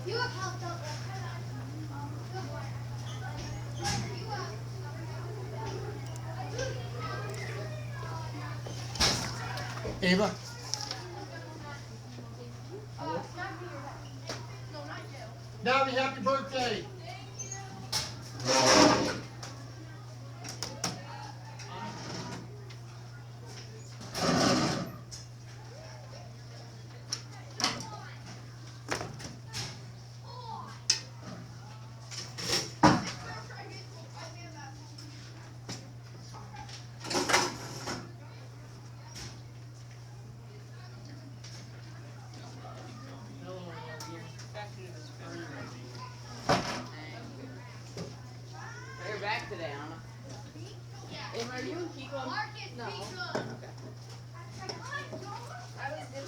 You have helped out. Ava? Navi, happy birthday! You're back today, Anna. Hey, are you in Kiko? No. Okay. I was doing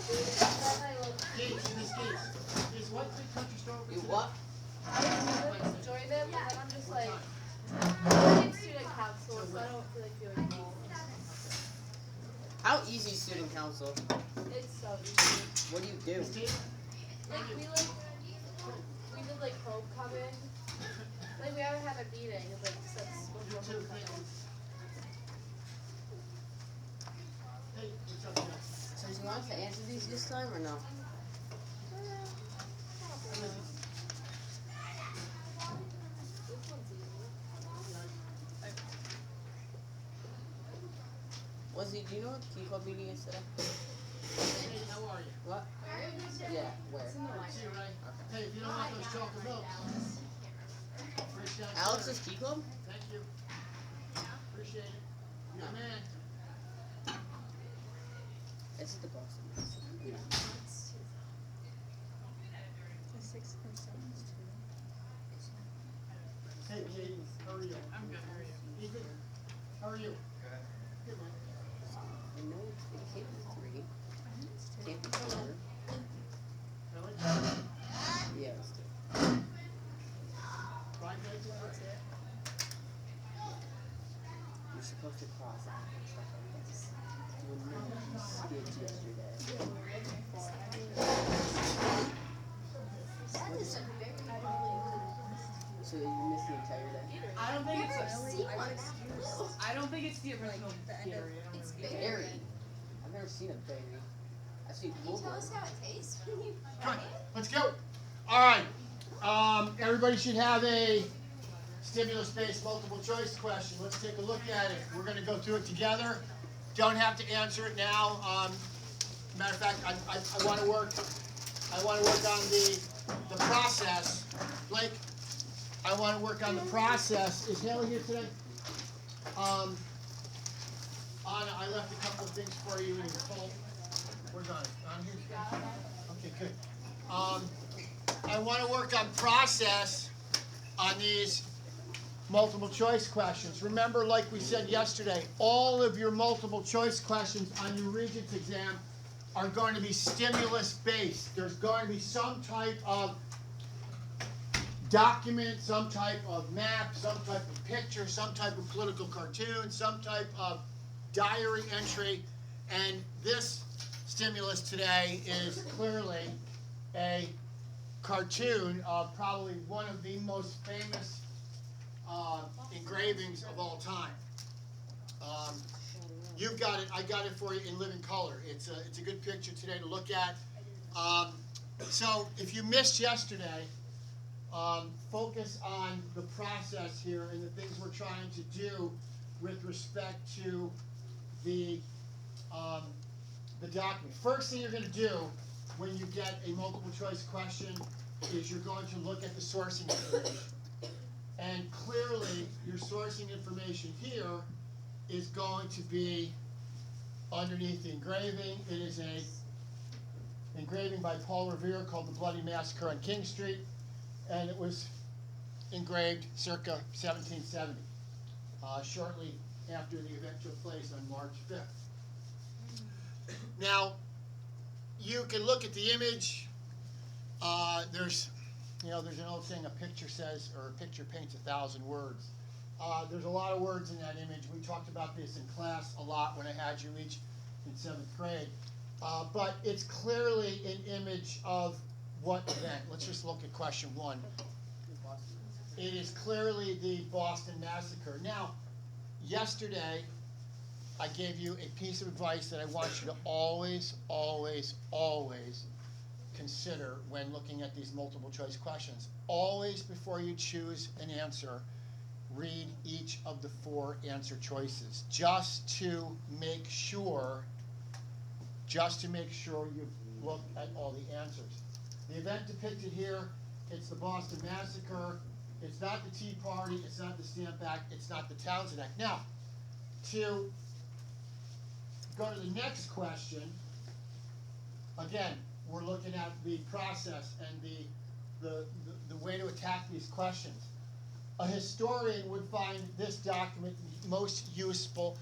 Is what the country store? You what? I was join them, and then I'm just like, I'm in student council, so I don't feel like doing it all. How easy is student council? It's so easy. What do you do? Like we did like homecoming. Like we haven't had a meeting. It's like since before homecoming. Hey, what's up, So do you want us to answer these this time or no? This one's easy. Lizzie, do you know what the Key Club meeting is today? Hey, how are you? What? Yeah, where? See you, Ray. Hey, if you don't want those chocolate milks, reach down. Alex's Key Club? Thank you. Appreciate it. You're the man. It's at the Boston. Hey, Katie, how are you? I'm good. How are you? Ethan, how are you? Good. Good, man. I know it can't be 3. Can't be 4. Really? Yeah, let's do it. 5 minutes? That's it. You're supposed to cross out and stuff like this. You skids yesterday. So you missed the entire day? I don't think it's I don't think it's the original theory. It's Berry. I've never seen a berry. I've seen Can you tell us how it tastes when you Come on, let's go. All right. Everybody should have a stimulus-based multiple choice question. Let's take a look at it. We're going to go through it together. Don't have to answer it now. Matter of fact, I want to work. I want to work on the process. Blake, I want to work on the process. Is Haley here today? Anna, I left a couple of things for you in your phone. Where's Anna? Anna here? Okay, good. I want to work on process on these multiple choice questions. Remember, like we said yesterday, all of your multiple choice questions on your Regents exam are going to be stimulus based. There's going to be some type of document, some type of map, some type of picture, some type of political cartoon, some type of diary entry, and this stimulus today is clearly a cartoon of probably one of the most famous engravings of all time. You've got it. I got it for you in living color. It's a good picture today to look at. So if you missed yesterday, focus on the process here and the things we're trying to do with respect to the document. First thing you're going to do when you get a multiple choice question is you're going to look at the sourcing information. And clearly your sourcing information here is going to be underneath the engraving. It is a engraving by Paul Revere called The Bloody Massacre on King Street, and it was engraved circa 1770, shortly after the event took place on March 5th. Now, you can look at the image. There's an old saying, a picture says, or a picture paints 1,000 words. There's a lot of words in that image. We talked about this in class a lot when I had you each in 7th grade. But it's clearly an image of what event? Let's just look at question 1. In Boston. It is clearly the Boston Massacre. Now, yesterday, I gave you a piece of advice that I want you to always, always, always consider when looking at these multiple choice questions. Always, before you choose an answer, read each of the 4 answer choices, just to make sure you've looked at all the answers. The event depicted here, it's the Boston Massacre. It's not the Tea Party, it's not the Stamp Act, it's not the Townsend Act. Now, to go to the next question, again, we're looking at the process and the way to attack these questions. A historian would find this document most useful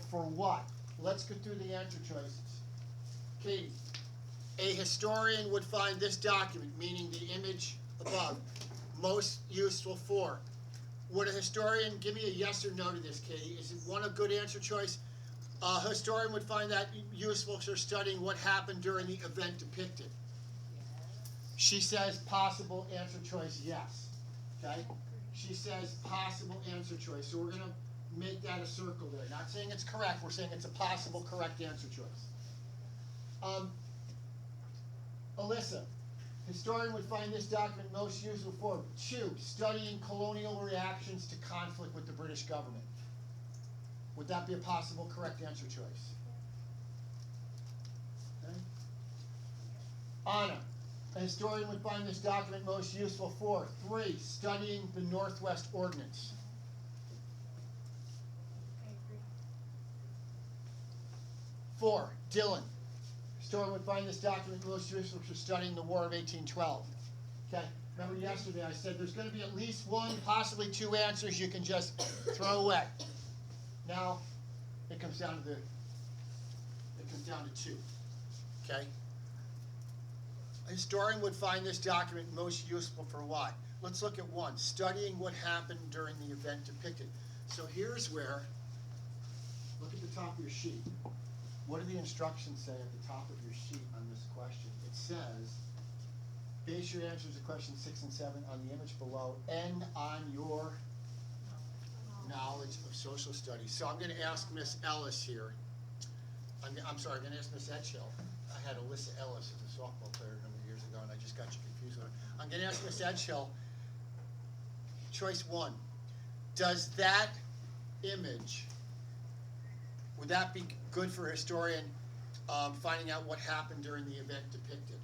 for what? Let's go through the answer choices. Katie, a historian would find this document, meaning the image above, most useful for. Would a historian, give me a yes or no to this, Katie? Is it one a good answer choice? A historian would find that useful for studying what happened during the event depicted. She says possible answer choice, yes. Okay? She says possible answer choice. So we're going to make that a circle there. Not saying it's correct, we're saying it's a possible correct answer choice. Alyssa, historian would find this document most useful for 2, studying colonial reactions to conflict with the British government. Would that be a possible correct answer choice? Okay. Anna, a historian would find this document most useful for 3, studying the Northwest Ordinance. I agree. 4, Dylan, historian would find this document most useful for studying the War of 1812. Okay, remember yesterday I said there's going to be at least 1, possibly 2 answers you can just throw away. Now, it comes down to 2. Okay? A historian would find this document most useful for what? Let's look at 1, studying what happened during the event depicted. So here's where, look at the top of your sheet. What do the instructions say at the top of your sheet on this question? It says, base your answers to questions 6 and 7 on the image below and on your knowledge of social studies. So I'm going to ask Miss Ellis here. I'm going to ask Miss Edgehill. I had Alyssa Ellis as a softball player a number of years ago, and I just got you confused with her. I'm going to ask Miss Edgehill, choice 1. Does that image, would that be good for a historian finding out what happened during the event depicted?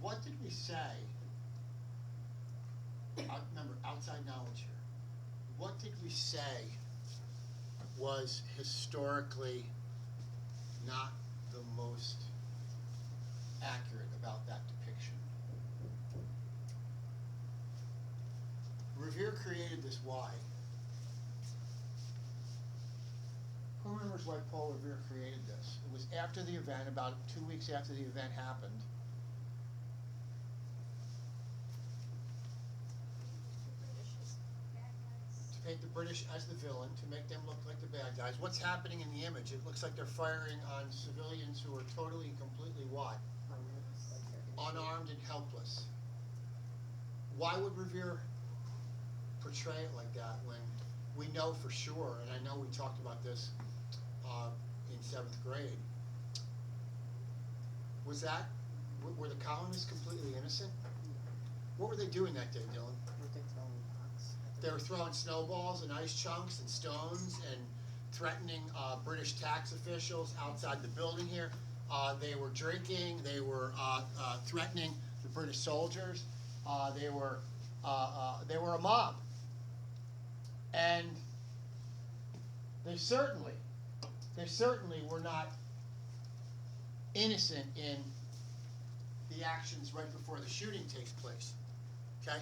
What did we say? Remember, outside knowledge here. What did we say was historically not the most accurate about that depiction? Revere created this why. Who remembers why Paul Revere created this? It was after the event, about 2 weeks after the event happened. To paint the British as the villain, to make them look like the bad guys. What's happening in the image? It looks like they're firing on civilians who are totally and completely what? Unarmed and helpless. Why would Revere portray it like that when we know for sure, and I know we talked about this in 7th grade, were the colonists completely innocent? What were they doing that day, Dylan? Weren't they throwing rocks? They were throwing snowballs and ice chunks and stones and threatening British tax officials outside the building here. They were drinking. They were threatening the British soldiers. They were a mob, and they certainly were not innocent in the actions right before the shooting takes place. Okay?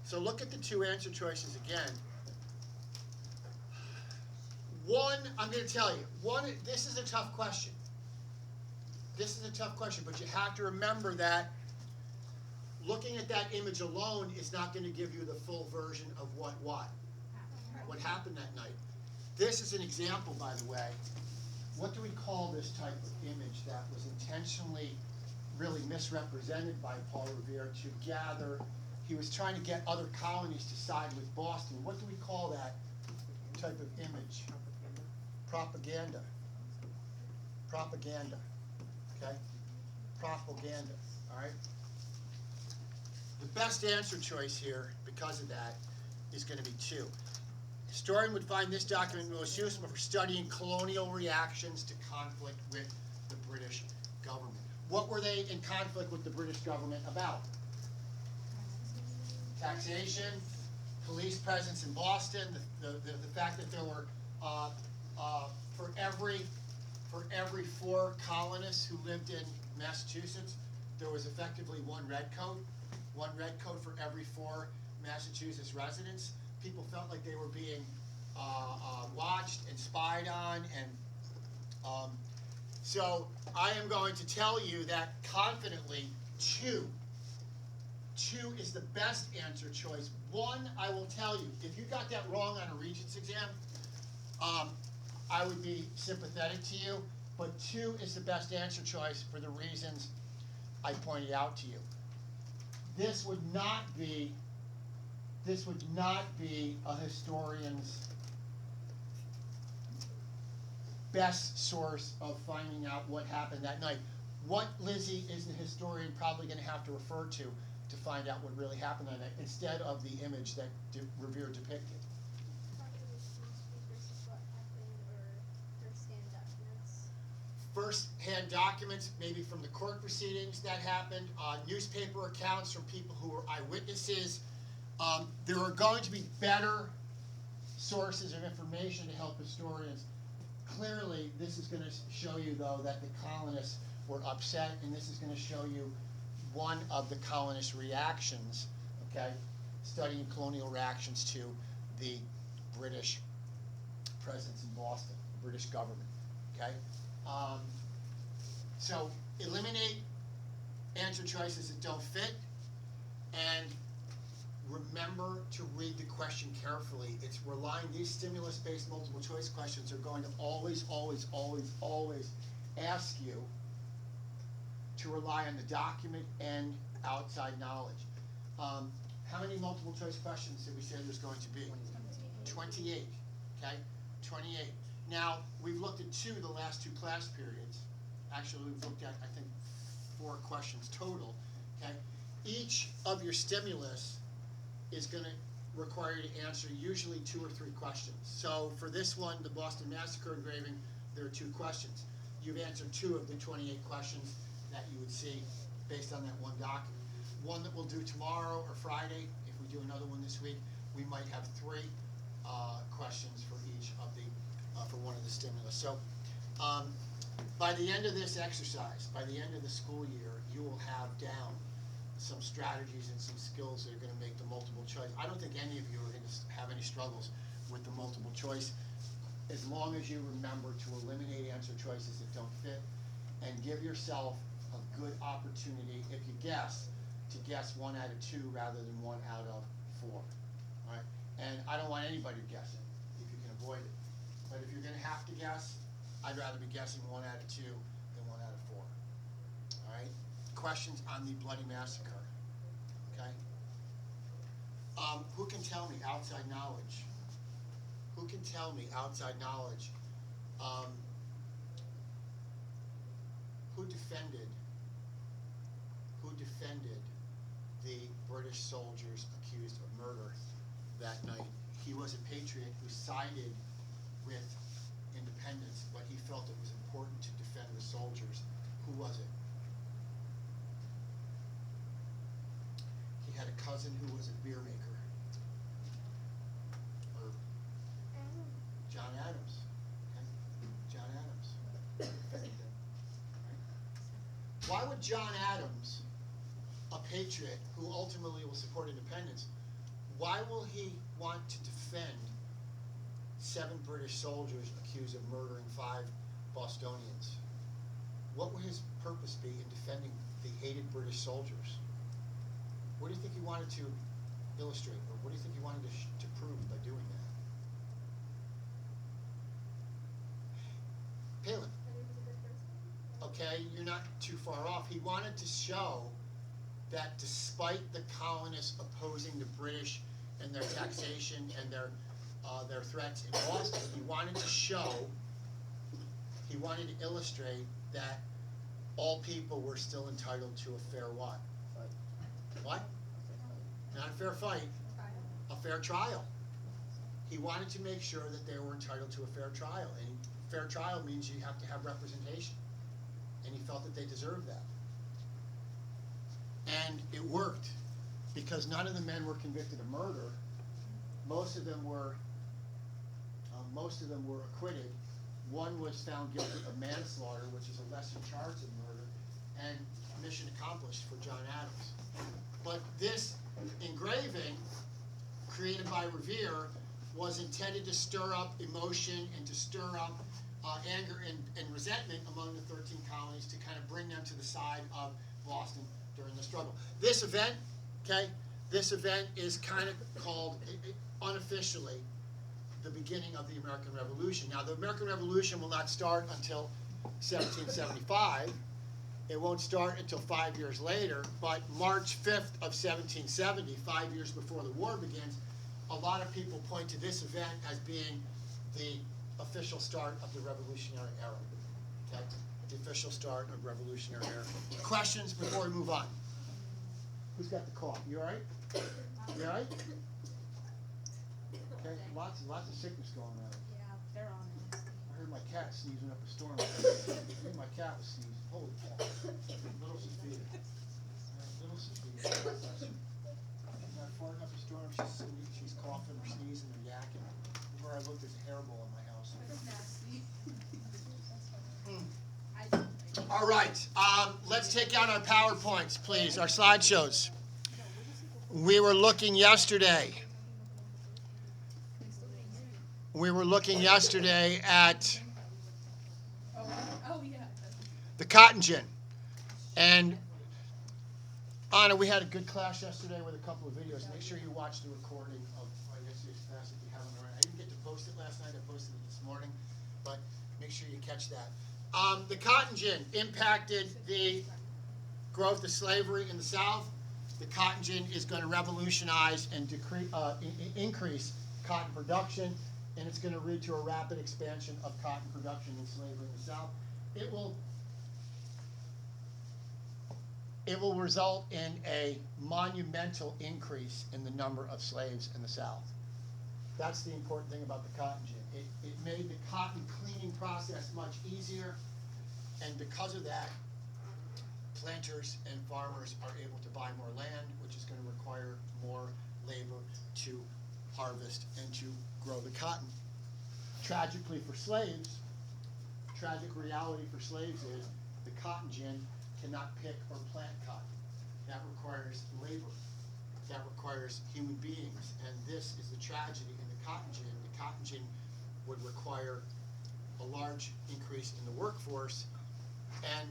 So look at the 2 answer choices again. 1, I'm going to tell you, this is a tough question. This is a tough question, but you have to remember that looking at that image alone is not going to give you the full version of what happened that night. This is an example, by the way. What do we call this type of image that was intentionally really misrepresented by Paul Revere to gather? He was trying to get other colonies to side with Boston. What do we call that type of image? Propaganda. Propaganda. Okay? Propaganda. All right? The best answer choice here, because of that, is going to be 2. Historian would find this document most useful for studying colonial reactions to conflict with the British government. What were they in conflict with the British government about? Taxation, police presence in Boston, the fact that there were for every 4 colonists who lived in Massachusetts, there was effectively one redcoat for every 4 Massachusetts residents. People felt like they were being watched and spied on, and so I am going to tell you that confidently 2 is the best answer choice. 1, I will tell you, if you got that wrong on a Regents exam, I would be sympathetic to you, but 2 is the best answer choice for the reasons I pointed out to you. This would not be a historian's best source of finding out what happened that night. What, Lizzie, is the historian probably going to have to refer to find out what really happened that night, instead of the image that Revere depicted? First-hand documents, maybe from the court proceedings that happened, newspaper accounts from people who were eyewitnesses. There are going to be better sources of information to help historians. Clearly, this is going to show you, though, that the colonists were upset, and this is going to show you one of the colonist reactions, okay, studying colonial reactions to the British presence in Boston, the British government, okay? So eliminate answer choices that don't fit, and remember to read the question carefully. It's relying, these stimulus-based multiple choice questions are going to always ask you to rely on the document and outside knowledge. How many multiple choice questions did we say there's going to be? 28, okay? 28. Now, we've looked at 2 the last 2 class periods. Actually, we've looked at, I think, 4 questions total, okay? Each of your stimulus is going to require you to answer usually 2 or 3 questions. So for this one, the Boston Massacre engraving, there are 2 questions. You've answered 2 of the 28 questions that you would see based on that one document. One that we'll do tomorrow or Friday. If we do another one this week, we might have 3 questions for each of the for one of the stimulus. So by the end of this exercise, by the end of the school year, you will have down some strategies and some skills that are going to make the multiple choice. I don't think any of you are going to have any struggles with the multiple choice, as long as you remember to eliminate answer choices that don't fit, and give yourself a good opportunity, if you guess, to guess 1 out of 2 rather than 1 out of 4. All right? And I don't want anybody guessing if you can avoid it. But if you're going to have to guess, I'd rather be guessing 1 out of 2 than 1 out of 4. All right? Questions on the Bloody Massacre. Okay? Who can tell me outside knowledge? Who can tell me outside knowledge? Who defended the British soldiers accused of murder that night? He was a patriot who sided with independence, but he felt it was important to defend the soldiers. Who was it? He had a cousin who was a beer maker. Or John Adams. Okay? John Adams. Why would John Adams, a patriot who ultimately will support independence, why will he want to defend 7 British soldiers accused of murdering 5 Bostonians? What would his purpose be in defending the hated British soldiers? What do you think he wanted to illustrate, or what do you think he wanted to prove by doing that? Palin. Okay, you're not too far off. He wanted to show that despite the colonists opposing the British and their taxation and their threats in Boston, he wanted to illustrate that all people were still entitled to a fair what? What? Not a fair fight, a fair trial. He wanted to make sure that they were entitled to a fair trial, and fair trial means you have to have representation, and he felt that they deserved that. And it worked, because none of the men were convicted of murder. Most of them were acquitted. One was found guilty of manslaughter, which is a lesser charge than murder, and mission accomplished for John Adams. But this engraving, created by Revere, was intended to stir up emotion and to stir up anger and resentment among the 13 colonies, to kind of bring them to the side of Boston during the struggle. This event, is kind of called, unofficially, the beginning of the American Revolution. Now, the American Revolution will not start until 1775. It won't start until 5 years later, but March 5th of 1770, 5 years before the war begins, a lot of people point to this event as being the official start of the Revolutionary Era. Okay? The official start of Revolutionary Era. Questions before we move on? Who's got the cough? You all right? You all right? Okay, lots of sickness going around. Yeah, they're on it. I heard my cat sneezing up a storm. I think my cat was sneezing. Holy cow. Little Sophia. Little Sophia. She's not farting up a storm. She's coughing or sneezing or yakking. Where I look, there's a hairball in my house. All right. Let's take out our PowerPoints, please, our slideshows. We were looking yesterday at the cotton gin. And Anna, we had a good class yesterday with a couple of videos. Make sure you watch the recording of yesterday's class if you haven't already. I didn't get to post it last night. I posted it this morning, but make sure you catch that. The cotton gin impacted the growth of slavery in the South. The cotton gin is going to revolutionize and increase cotton production, and it's going to lead to a rapid expansion of cotton production and slavery in the South. It will result in a monumental increase in the number of slaves in the South. That's the important thing about the cotton gin. It made the cotton cleaning process much easier, and because of that, planters and farmers are able to buy more land, which is going to require more labor to harvest and to grow the cotton. Tragically for slaves, tragic reality for slaves is the cotton gin cannot pick or plant cotton. That requires labor. That requires human beings. And this is the tragedy in the cotton gin. The cotton gin would require a large increase in the workforce. And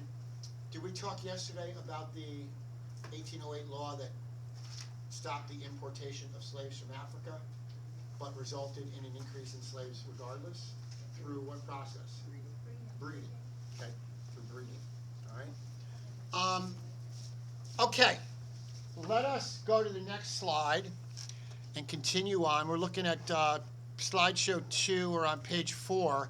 did we talk yesterday about the 1808 law that stopped the importation of slaves from Africa, but resulted in an increase in slaves regardless? Through what process? Breeding. Okay, through breeding. All right. Okay, let us go to the next slide and continue on. We're looking at slideshow 2. We're on page 4.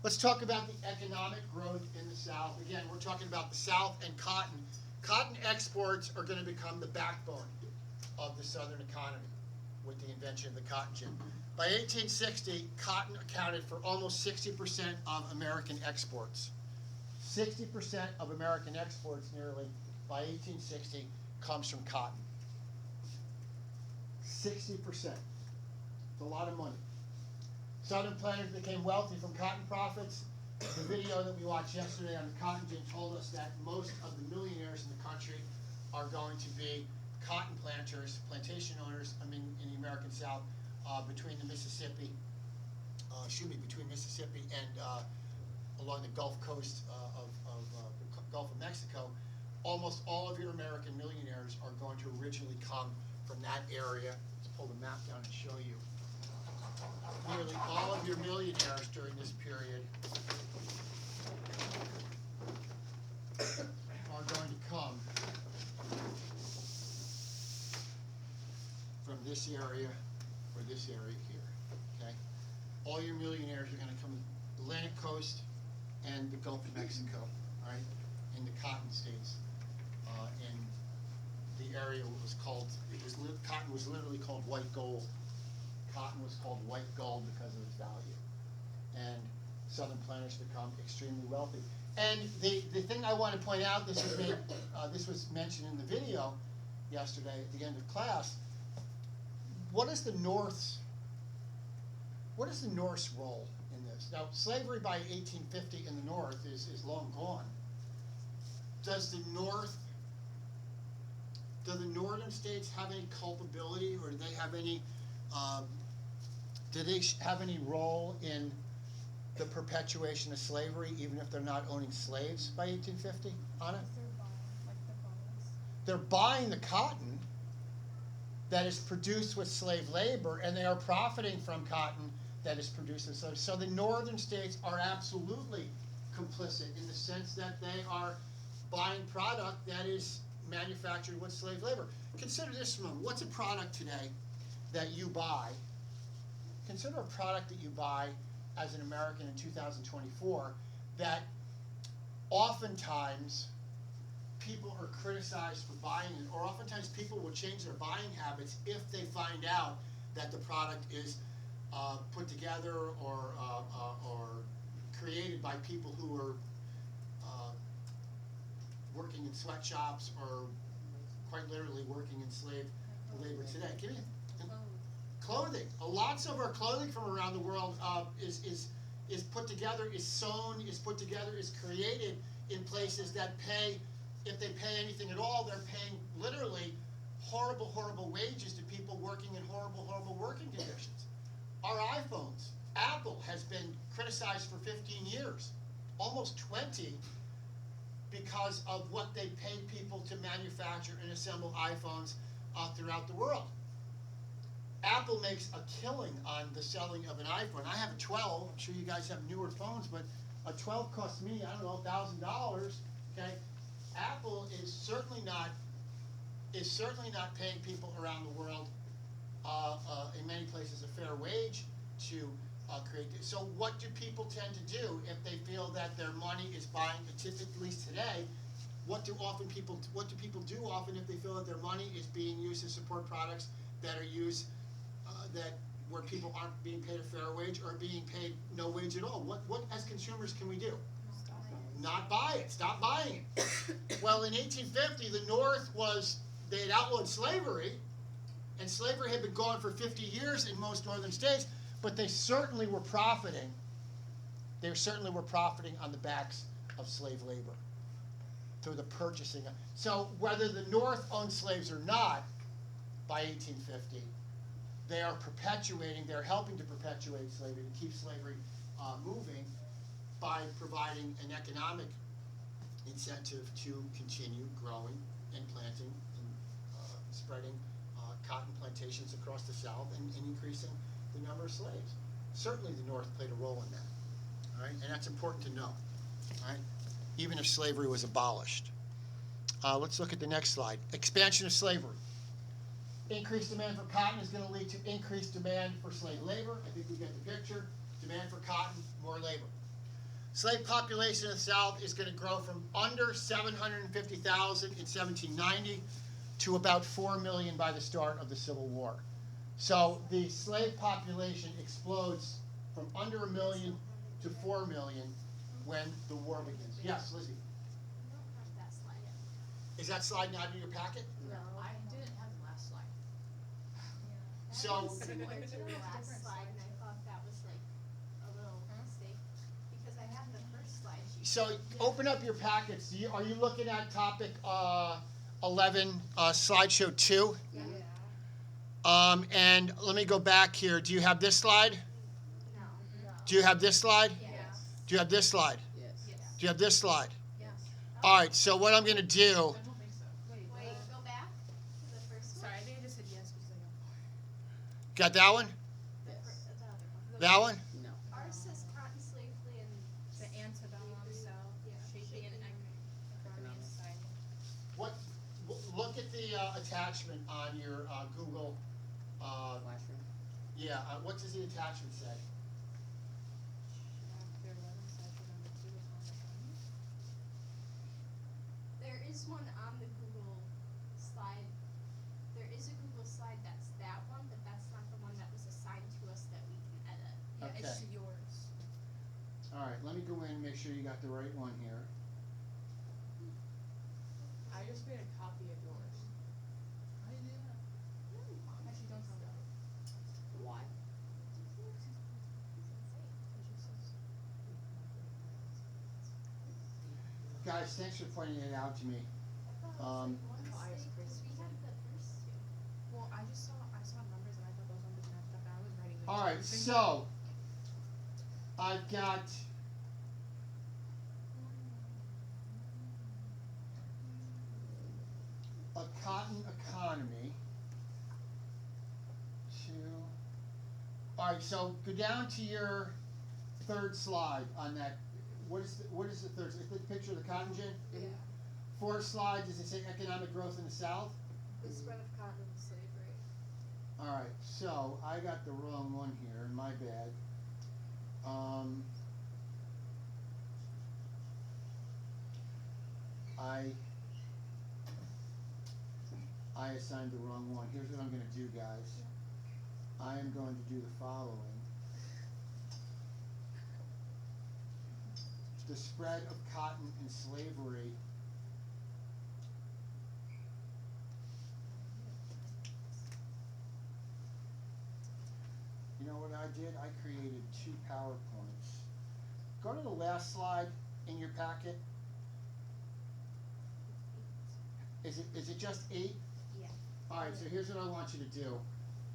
Let's talk about the economic growth in the South. Again, we're talking about the South and cotton. Cotton exports are going to become the backbone of the Southern economy with the invention of the cotton gin. By 1860, cotton accounted for almost 60% of American exports. 60% of American exports, nearly, by 1860, comes from cotton. 60%. It's a lot of money. Southern planters became wealthy from cotton profits. The video that we watched yesterday on the cotton gin told us that most of the millionaires in the country are going to be cotton planters, plantation owners, in the American South, between Mississippi and along the Gulf Coast of the Gulf of Mexico. almost all of your American millionaires are going to originally come from that area. Let's pull the map down and show you. Nearly all of your millionaires during this period are going to come from this area or this area here, okay? All your millionaires are gonna come from the Atlantic coast and the Gulf of Mexico, all right? In the cotton states, in the area was called, cotton was literally called white gold. Cotton was called white gold because of its value. And southern planters become extremely wealthy. And the thing I want to point out, this was mentioned in the video yesterday at the end of class. What is the North's role in this? Now, slavery by 1850 in the North is long gone. Do the northern states have any culpability, or do they have any role in the perpetuation of slavery, even if they're not owning slaves by 1850? Anna? They're buying the cotton that is produced with slave labor, and they are profiting from cotton that is produced with slave. So the northern states are absolutely complicit in the sense that they are buying product that is manufactured with slave labor. Consider this for a moment. What's a product today that you buy? Consider a product that you buy as an American in 2024 that oftentimes people are criticized for buying it, or oftentimes people will change their buying habits if they find out that the product is put together or created by people who are working in sweatshops or quite literally working in slave labor today. Give me clothing. Lots of our clothing from around the world is put together, is sewn, is put together, is created in places that pay, if they pay anything at all, they're paying literally horrible, horrible wages to people working in horrible, horrible working conditions. Our iPhones, Apple has been criticized for 15 years, almost 20, because of what they paid people to manufacture and assemble iPhones throughout the world. Apple makes a killing on the selling of an iPhone. I have a 12. I'm sure you guys have newer phones, but a 12 costs me, I don't know, $1,000. Okay, Apple is certainly not paying people around the world in many places a fair wage to create this. So what do people tend to do if they feel that their money is buying, typically at least today, what do people do often if they feel that their money is being used to support products that are used where people aren't being paid a fair wage or being paid no wage at all? What as consumers can we do? Not buy it. Stop buying it. Well, in 1850, the North they had outlawed slavery, and slavery had been gone for 50 years in most northern states, but they certainly were profiting. They certainly were profiting on the backs of slave labor through the purchasing. So whether the North owned slaves or not, by 1850, they're helping to perpetuate slavery, to keep slavery moving by providing an economic incentive to continue growing and planting and spreading cotton plantations across the South and increasing the number of slaves. Certainly the North played a role in that, all right? And that's important to know, all right? Even if slavery was abolished. Let's look at the next slide. Expansion of slavery. Increased demand for cotton is going to lead to increased demand for slave labor. I think we get the picture. Demand for cotton, more labor. Slave population in the South is going to grow from under 750,000 in 1790 to about 4 million by the start of the Civil War. So the slave population explodes from under 1 million to 4 million when the war begins. Yes, Lizzie. I don't have that slide yet. Is that slide not in your packet? No, I didn't have the last slide. So- That was similar to the last slide, and I thought that was like a little mistake, because I had the first slide sheet. So open up your packets. Are you looking at topic 11, slideshow 2? Yeah. And let me go back here. Do you have this slide? No. Do you have this slide? Yes. Do you have this slide? Yes. Yes. Do you have this slide? Yes. All right, so what I'm going to do, I don't think so. Wait, go back to the first one. Sorry, I think I just said yes because I got got that one? The other one. That one? No. Ours says cotton slavery and. the antebellum, so Yeah. shaping an economy and society. What? Look at the attachment on your Google. Classroom. Yeah, what does the attachment say? Chapter 11, section number 2 is on the front. There is one on the Google slide. There is a Google slide that's that one, but that's not the one that was assigned to us that we can edit. Yeah, Okay. it's yours. All right, let me go in and make sure you got the right one here. I just made a copy of yours. I did that. Actually, don't tell me. Why? Guys, thanks for pointing it out to me. One Oh, I was mistake, 'cause we had the first two. Well, I saw numbers and I thought those numbers matched up and I was writing them. All right, so I've got a cotton economy. All right, so go down to your third slide on that. What is the third? Is it the picture of the cotton gin? Yeah. 4 slides. Does it say economic growth in the South? The spread of cotton and slavery. All right, so I got the wrong one here. My bad. I assigned the wrong one. Here's what I'm going to do, guys. I am going to do the following. The spread of cotton and slavery. You know what I did? I created 2 PowerPoints. Go to the last slide in your packet. Is it just 8? Yeah. All right, so here's what I want you to do.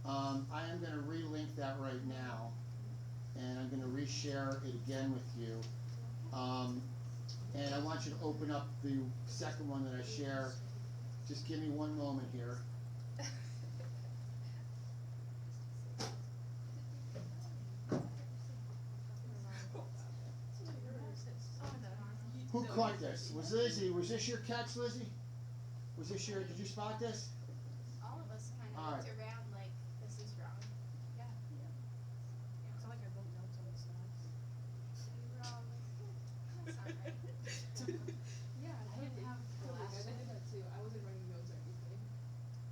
I am going to relink that right now, and I'm going to reshare it again with you. And I want you to open up the second one that I share. Just give me one moment here. Who caught this? Was Lizzie? Was this your catch, Lizzie? Was this your? Did you spot this? All of us kind All of right. looked around like, this is wrong. Yeah. It's not like I wrote notes on the slides. Wrong. That's not right. Yeah, I didn't have the last one. I did that too. I wasn't writing notes or anything.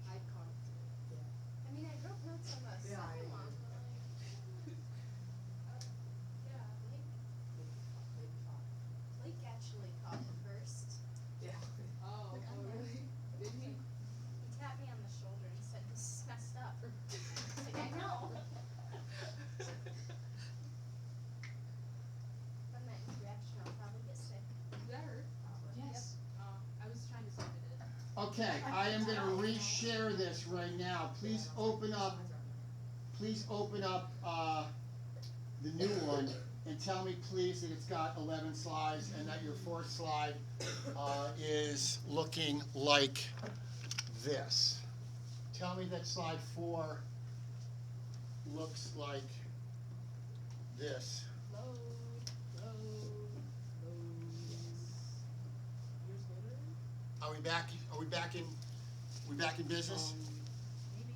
I caught it. I mean, I wrote notes on the Yeah, second one, but like, yeah, Blake actually caught it first. Yeah. Oh, really? Did he? He tapped me on the shoulder and said, "This is messed up." I was like, I know. From that reaction, I'll probably get sick. Did that hurt? Yes. I was trying to send it. Okay, I am going to reshare this right now. Please open up. Please open up the new one and tell me, please, that it's got 11 slides and that your 4th slide is looking like this. Tell me that slide 4 looks like this. Load. Yours loaded? Are we back? Are we back in? We back in business? Maybe.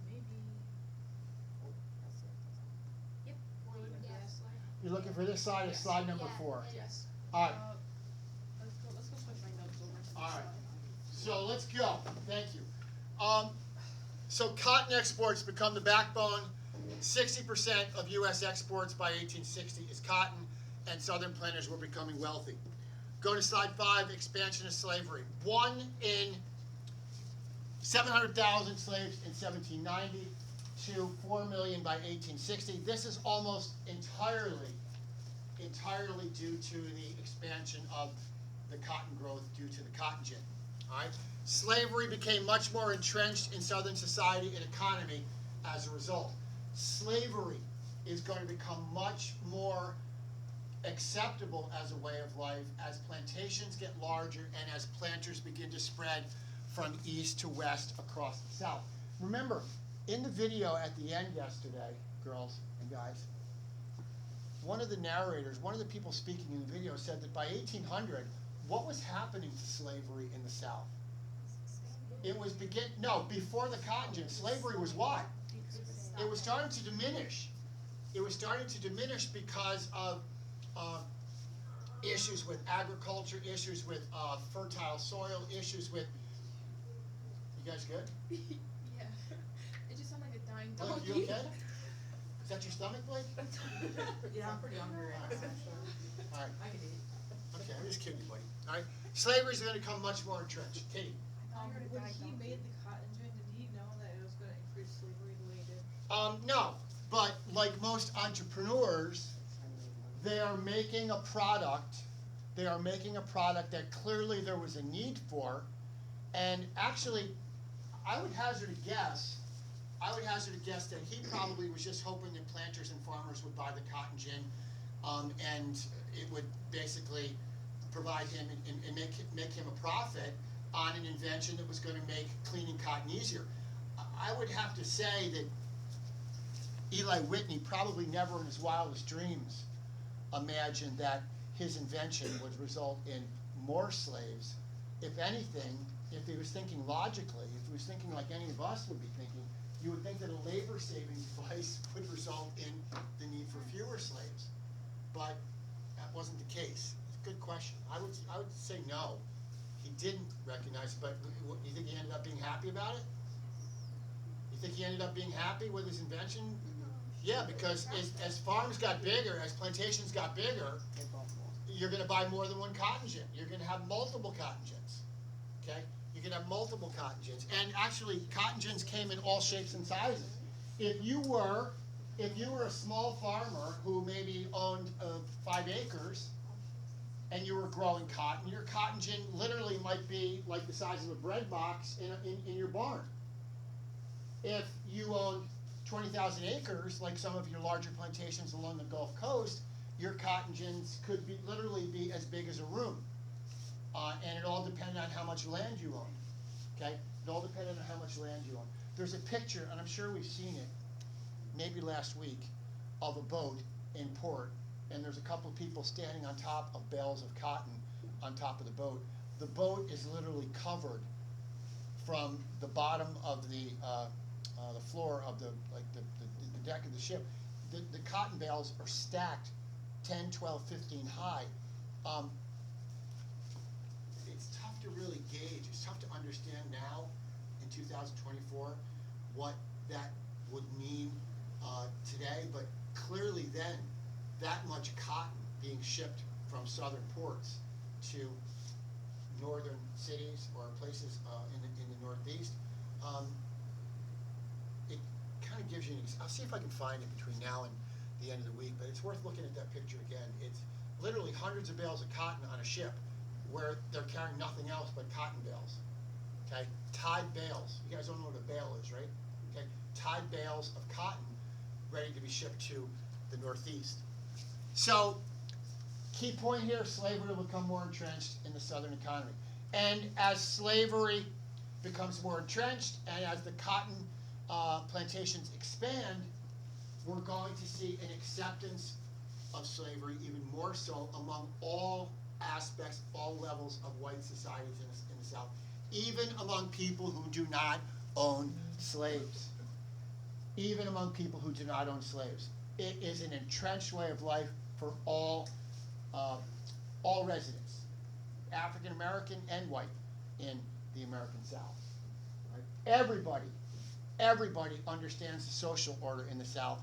Maybe. Oh, that's it. Yep. We're looking for that slide. You're looking for this slide? It's slide number Yeah, 4. it Yes. All right. Let's go switch my notes over to this All right. slide. So let's go. Thank you. So cotton exports become the backbone. 60% of U.S. exports by 1860 is cotton, and Southern planters were becoming wealthy. Go to slide 5, expansion of slavery. 1 in 700,000 slaves in 1790 to 4 million by 1860. This is almost entirely due to the expansion of the cotton growth due to the cotton gin. All right? Slavery became much more entrenched in Southern society and economy as a result. Slavery is going to become much more acceptable as a way of life as plantations get larger and as planters begin to spread from east to west across the South. Remember, in the video at the end yesterday, girls and guys, one of the narrators, one of the people speaking in the video said that by 1800, what was happening to slavery in the South? It was before the cotton gin, slavery was what? It was starting to diminish. It was starting to diminish because of issues with agriculture, issues with fertile soil, issues with. You guys good? Yeah. It just sounded like a dying Blake, dog. you okay? Is that your stomach, Blake? Yeah, I'm pretty hungry right now, actually. All right. I can eat. Okay, I'm just kidding you, buddy. All right. Slavery is going to become much more entrenched. Katie. When he made the cotton gin, did he know that it was going to increase slavery the way it did? No, but like most entrepreneurs, they are making a product. They are making a product that clearly there was a need for, and actually, I would hazard a guess that he probably was just hoping that planters and farmers would buy the cotton gin, and it would basically provide him and make him a profit on an invention that was going to make cleaning cotton easier. I would have to say that Eli Whitney probably never in his wildest dreams imagined that his invention would result in more slaves. If anything, if he was thinking logically, if he was thinking like any of us would be thinking, you would think that a labor-saving device would result in the need for fewer slaves. But that wasn't the case. It's a good question. I would say no. He didn't recognize it, but you think he ended up being happy about it? You think he ended up being happy with his invention? Yeah, because as farms got bigger, as plantations got bigger, you're going to buy more than one cotton gin. You're going to have multiple cotton gins. Okay? You can have multiple cotton gins. And actually, cotton gins came in all shapes and sizes. If you were a small farmer who maybe owned 5 acres and you were growing cotton, your cotton gin literally might be like the size of a bread box in your barn. If you owned 20,000 acres, like some of your larger plantations along the Gulf Coast, your cotton gins could literally be as big as a room. And it all depended on how much land you own. Okay? It all depended on how much land you own. There's a picture, and I'm sure we've seen it, maybe last week, of a boat in port, and there's a couple of people standing on top of bales of cotton on top of the boat. The boat is literally covered from the bottom of the floor of the deck of the ship. The cotton bales are stacked 10, 12, 15 high. It's tough to really gauge. It's tough to understand now in 2024 what that would mean today, but clearly then that much cotton being shipped from southern ports to northern cities or places in the Northeast, it kind of gives you I'll see if I can find it between now and the end of the week, but it's worth looking at that picture again. It's literally hundreds of bales of cotton on a ship where they're carrying nothing else but cotton bales. Okay, tied bales. You guys don't know what a bale is, right? Okay, tied bales of cotton ready to be shipped to the Northeast. So, key point here, slavery will become more entrenched in the Southern economy. And as slavery becomes more entrenched and as the cotton plantations expand, we're going to see an acceptance of slavery even more so among all aspects, all levels of white societies in the South, even among people who do not own slaves. Even among people who do not own slaves. It is an entrenched way of life for all residents, African American and white, in the American South. Right? Everybody understands the social order in the South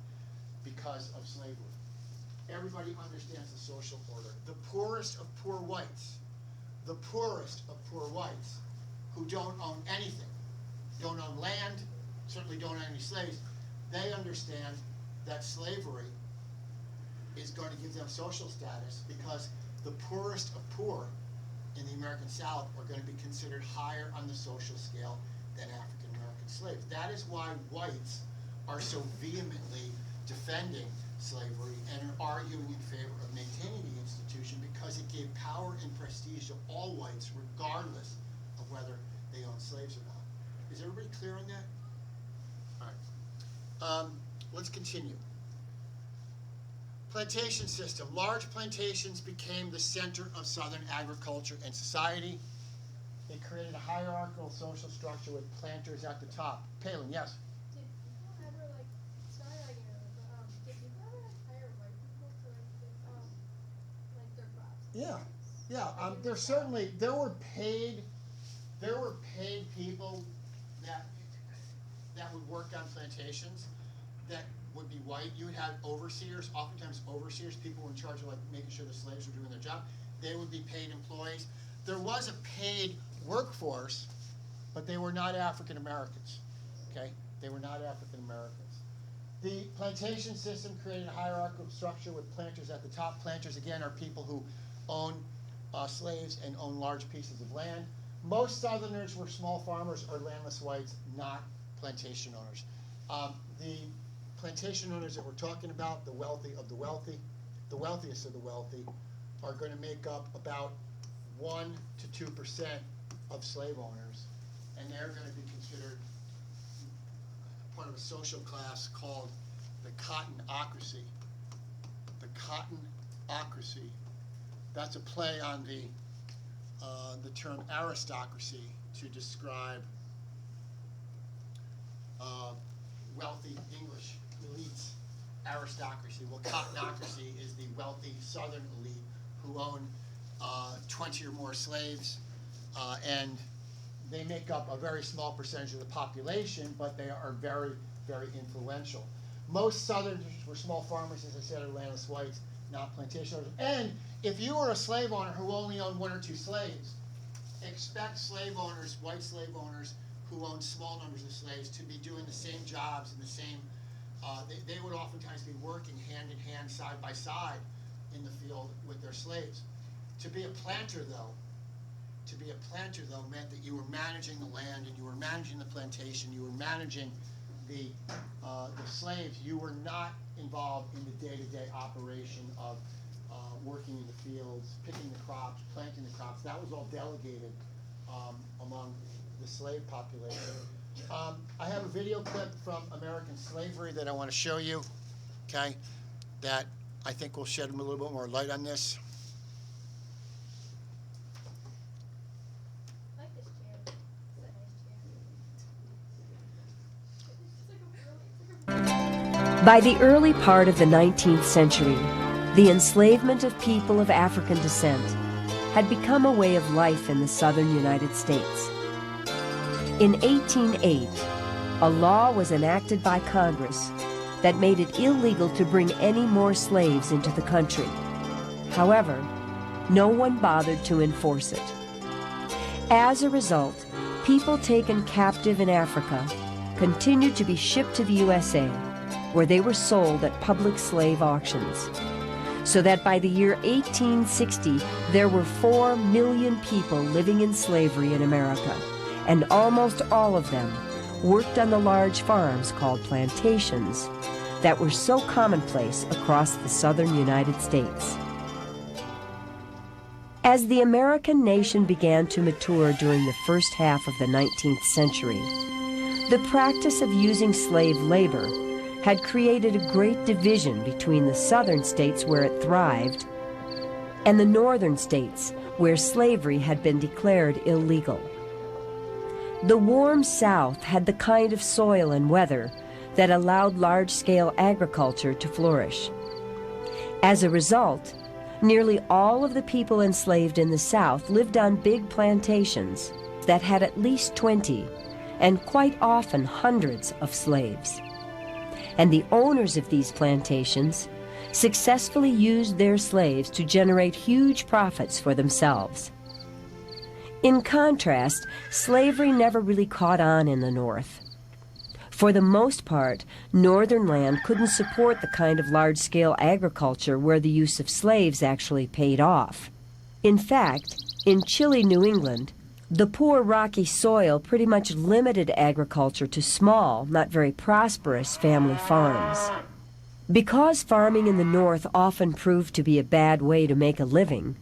because of slavery. Everybody understands the social order. The poorest of poor whites, who don't own anything, don't own land, certainly don't own any slaves, they understand that slavery is going to give them social status because the poorest of poor in the American South are going to be considered higher on the social scale than African American slaves. That is why whites are so vehemently defending slavery and are arguing in favor of maintaining the institution because it gave power and prestige to all whites regardless of whether they owned slaves or not. Is everybody clear on that? All right. Let's continue. Plantation system. Large plantations became the center of Southern agriculture and society. They created a hierarchical social structure with planters at the top. Palin, yes? Did people ever like, sorry I interrupted, but did people ever like hire white people to like their crops? Yeah. There were paid people that would work on plantations that would be white. You would have overseers, oftentimes overseers, people were in charge of like making sure the slaves were doing their job. They would be paid employees. There was a paid workforce, but they were not African Americans. Okay, they were not African Americans. The plantation system created a hierarchical structure with planters at the top. Planters, again, are people who own slaves and own large pieces of land. Most Southerners were small farmers or landless whites, not plantation owners. The plantation owners that we're talking about, the wealthy of the wealthy, the wealthiest of the wealthy, are going to make up about 1 to 2% of slave owners, and they're going to be considered part of a social class called the cottonocracy. The cottonocracy. That's a play on the term aristocracy to describe wealthy English elites. Aristocracy. Well, cottonocracy is the wealthy Southern elite who own 20 or more slaves, and they make up a very small percentage of the population, but they are very, very influential. Most Southerners were small farmers, as I said, or landless whites, not plantation owners. And if you were a slave owner who only owned 1 or 2 slaves, expect slave owners, white slave owners, who owned small numbers of slaves to be doing the same jobs and the same, they would oftentimes be working hand in hand, side by side in the field with their slaves. To be a planter, though, meant that you were managing the land and you were managing the plantation, you were managing the slaves. You were not involved in the day-to-day operation of working in the fields, picking the crops, planting the crops. That was all delegated among the slave population. I have a video clip from American slavery that I want to show you, okay, that I think will shed a little bit more light on this. I like this chair. It's a nice chair. By the early part of the 19th century, the enslavement of people of African descent had become a way of life in the southern United States. In 1808, a law was enacted by Congress that made it illegal to bring any more slaves into the country. However, no one bothered to enforce it. As a result, people taken captive in Africa continued to be shipped to the USA, where they were sold at public slave auctions. So that by the year 1860, there were 4 million people living in slavery in America, and almost all of them worked on the large farms called plantations that were so commonplace across the southern United States. As the American nation began to mature during the first half of the 19th century, the practice of using slave labor had created a great division between the southern states where it thrived and the northern states where slavery had been declared illegal. The warm South had the kind of soil and weather that allowed large-scale agriculture to flourish. As a result, nearly all of the people enslaved in the South lived on big plantations that had at least 20, and quite often hundreds of slaves. And the owners of these plantations successfully used their slaves to generate huge profits for themselves. In contrast, slavery never really caught on in the North. For the most part, northern land couldn't support the kind of large-scale agriculture where the use of slaves actually paid off. In fact, in chilly New England, the poor rocky soil pretty much limited agriculture to small, not very prosperous family farms. Because farming in the North often proved to be a bad way to make a living,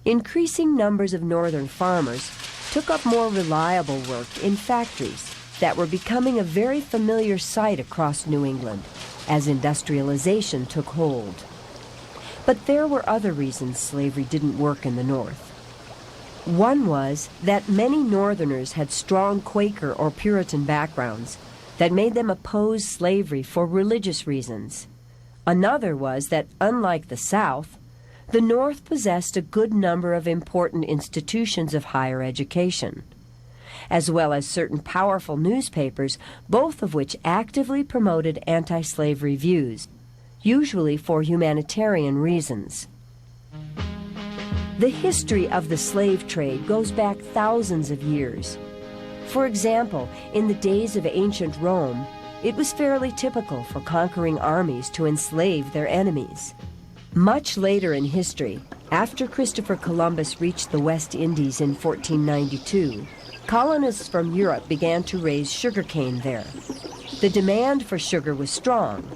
increasing numbers of Northern farmers took up more reliable work in factories that were becoming a very familiar sight across New England as industrialization took hold. But there were other reasons slavery didn't work in the North. One was that many Northerners had strong Quaker or Puritan backgrounds that made them oppose slavery for religious reasons. Another was that, unlike the South, the North possessed a good number of important institutions of higher education, as well as certain powerful newspapers, both of which actively promoted anti-slavery views, usually for humanitarian reasons. The history of the slave trade goes back thousands of years. For example, in the days of ancient Rome, it was fairly typical for conquering armies to enslave their enemies. Much later in history, after Christopher Columbus reached the West Indies in 1492, colonists from Europe began to raise sugarcane there. The demand for sugar was strong,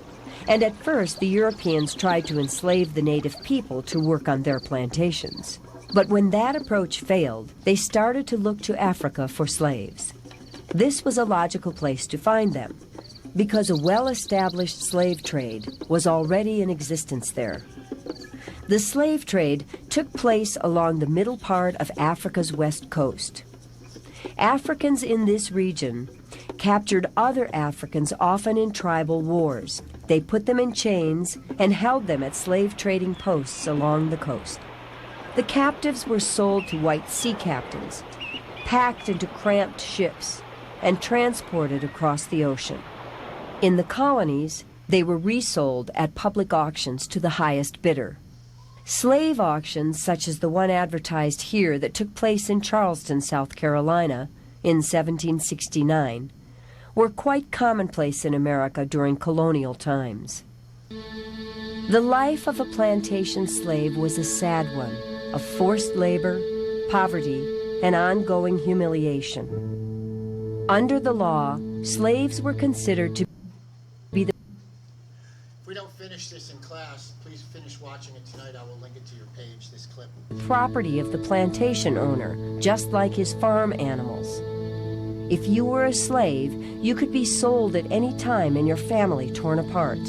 and at first the Europeans tried to enslave the native people to work on their plantations. But when that approach failed, they started to look to Africa for slaves. This was a logical place to find them, because a well-established slave trade was already in existence there. The slave trade took place along the middle part of Africa's west coast. Africans in this region captured other Africans, often in tribal wars. They put them in chains and held them at slave trading posts along the coast. The captives were sold to white sea captains, packed into cramped ships, and transported across the ocean. In the colonies, they were resold at public auctions to the highest bidder. Slave auctions, such as the one advertised here that took place in Charleston, South Carolina, in 1769, were quite commonplace in America during colonial times. The life of a plantation slave was a sad one, of forced labor, poverty, and ongoing humiliation. Under the law, slaves were considered to be the... If we don't finish this in class, please finish watching it tonight. I will link it to your page, this clip. property of the plantation owner, just like his farm animals. If you were a slave, you could be sold at any time and your family torn apart.